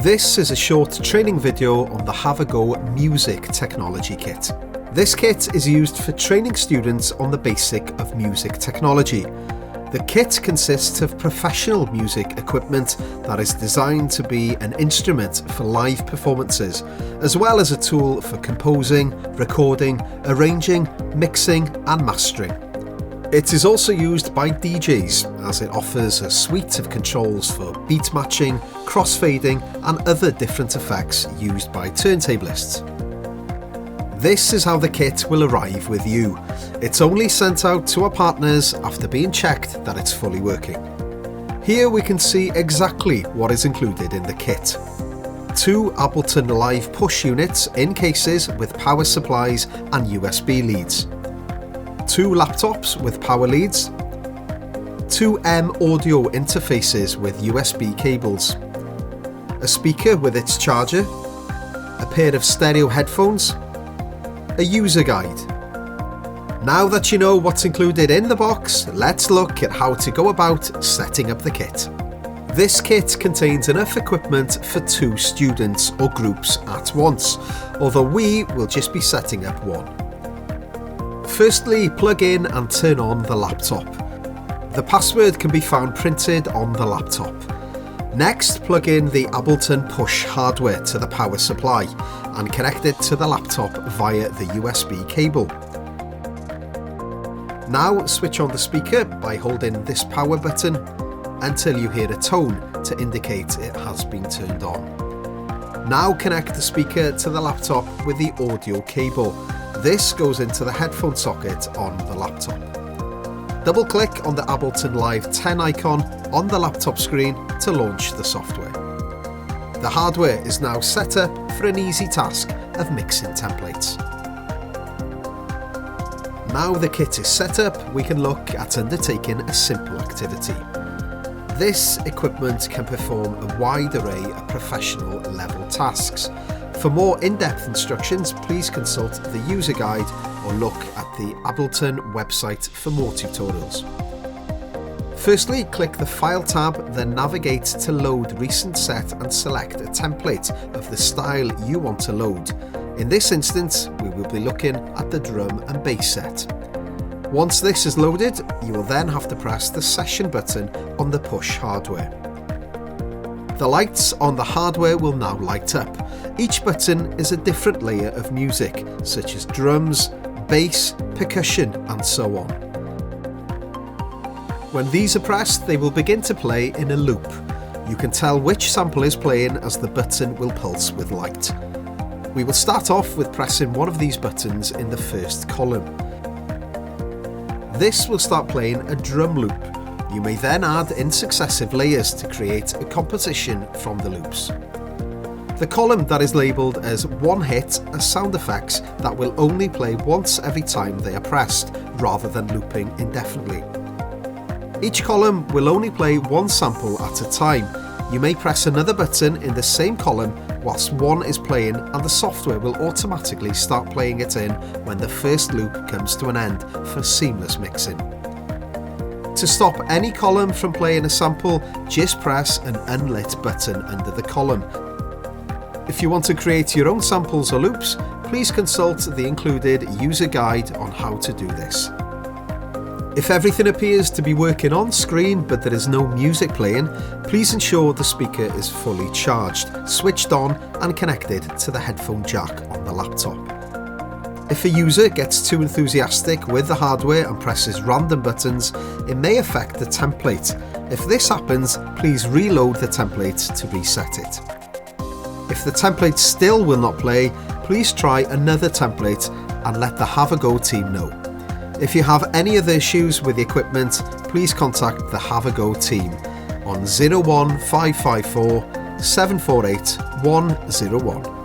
This is a short training video on the Have a Go Music Technology Kit. This kit is used for training students on the basic of music technology. The kit consists of professional music equipment that is designed to be an instrument for live performances, as well as a tool for composing, recording, arranging, mixing and mastering. It is also used by DJs as it offers a suite of controls for beat matching, crossfading and other different effects used by turntablists. This is how the kit will arrive with you. It's only sent out to our partners after being checked that it's fully working. Here we can see exactly what is included in the kit. 2 Ableton Live push units in cases with power supplies and USB leads. 2 laptops with power leads, 2 M audio interfaces with USB cables, a speaker with its charger, a pair of stereo headphones, a user guide. Now that you know what's included in the box, let's look at how to go about setting up the kit. This kit contains enough equipment for 2 students or groups at once, although we will just be setting up one. Firstly, plug in and turn on the laptop. The password can be found printed on the laptop. Next, plug in the Ableton push hardware to the power supply and connect it to the laptop via the USB cable. Now switch on the speaker by holding this power button until you hear a tone to indicate it has been turned on. Now connect the speaker to the laptop with the audio cable. This goes into the headphone socket on the laptop. Double click on the Ableton Live 10 icon on the laptop screen to launch the software. The hardware is now set up for an easy task of mixing templates. Now the kit is set up, we can look at undertaking a simple activity. This equipment can perform a wide array of professional level tasks. For more in-depth instructions, please consult the user guide or look at the Ableton website for more tutorials. Firstly, click the File tab, then navigate to Load Recent Set and select a template of the style you want to load. In this instance, we will be looking at the drum and bass set. Once this is loaded, you will then have to press the Session button on the push hardware. The lights on the hardware will now light up. Each button is a different layer of music, such as drums, bass, percussion, and so on. When these are pressed, they will begin to play in a loop. You can tell which sample is playing as the button will pulse with light. We will start off with pressing one of these buttons in the first column. This will start playing a drum loop. You may then add in successive layers to create a composition from the loops. The column that is labelled as one hit are sound effects that will only play once every time they are pressed, rather than looping indefinitely. Each column will only play one sample at a time. You may press another button in the same column whilst one is playing, and the software will automatically start playing it in when the first loop comes to an end for seamless mixing. To stop any column from playing a sample, just press an unlit button under the column. If you want to create your own samples or loops, please consult the included user guide on how to do this. If everything appears to be working on screen but there is no music playing, please ensure the speaker is fully charged, switched on and connected to the headphone jack on the laptop. If a user gets too enthusiastic with the hardware and presses random buttons, it may affect the template. If this happens, please reload the template to reset it. If the template still will not play, please try another template and let the Have a Go team know. If you have any other issues with the equipment, please contact the Have a Go team on 01554 748 101.